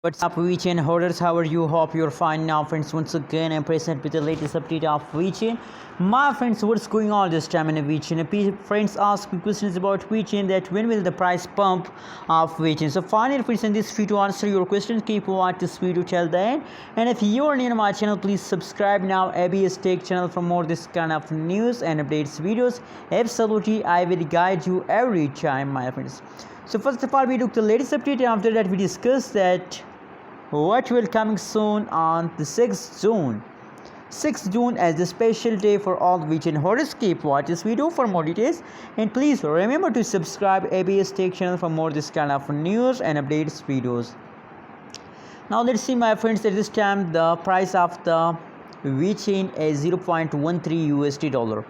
What's up, Vechain Holders? How are you? Hope you're fine now, friends. Once again, I'm present with the latest update of Vechain. My friends, what's going on this time in Vechain? Friends ask me questions about Vechain, that when will the price pump of Vechain. So finally, friends, in this video to answer your questions, keep watching this video till the end. And if you're new to my channel, please subscribe now. ABS Tech channel for more this kind of news and updates videos. Absolutely, I will guide you every time, my friends. So first of all, we look the latest update, and after that we discuss that what will coming soon on the 6th June. 6th June as the special day for all Vechain holders. Keep watch this video for more details, and please remember to subscribe ABS Tech channel for more this kind of news and updates videos. Now let's see, my friends, at this time the price of the Vechain is 0.13 USD dollar.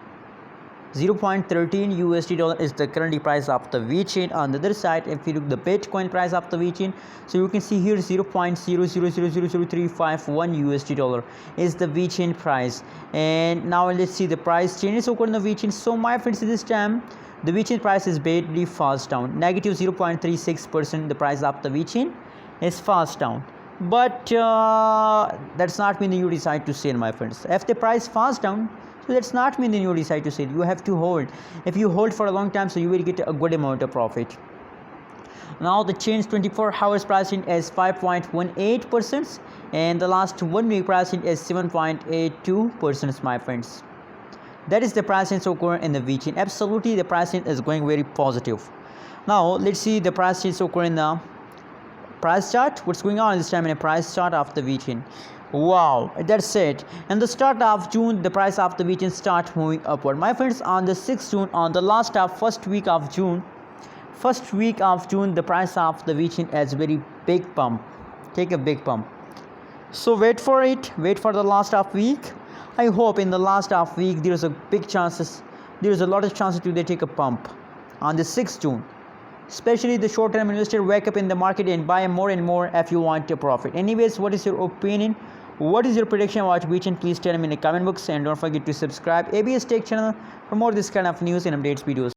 0.13 USD dollar is the currently price of the Vechain. On the other side, if you look the Bitcoin price of the Vechain, so you can see here 0.0000351 USD dollar is the Vechain price. And now let's see the price changes according to the Vechain. So my friends, this time the Vechain price is badly fast down, negative 0.36%. the price of the Vechain is fast down, but that's not mean that you decide to sell, my friends. If the price fast down, so that's not mean that you decide to sell. You have to hold. If you hold for a long time, so you will get a good amount of profit. Now the change 24 hours pricing is 5.18%, and the last 1 week pricing is 7.82%, my friends. That is the pricing so current in the Vechain. Absolutely, the pricing is going very positive. Now let's see the pricing so current in the price chart. What's going on this time in a price chart of the Vechain? Wow, that's it. In the start of June, the price of the Vechain start moving upward, my friends. On the 6th June, on the last of first week of June, the price of the Vechain has very big pump. Take a big pump. So wait for it. Wait for the last of week. I hope in the last of week there is a big chances. There is a lot of chances to they take a pump on the 6th June. Especially the short-term investor wake up in the market and buy more and more if you want a profit. Anyways, what is your opinion? What is your prediction about Vechain? Please tell me in the comment box, and don't forget to subscribe ABS Tech channel for more this kind of news and updates videos.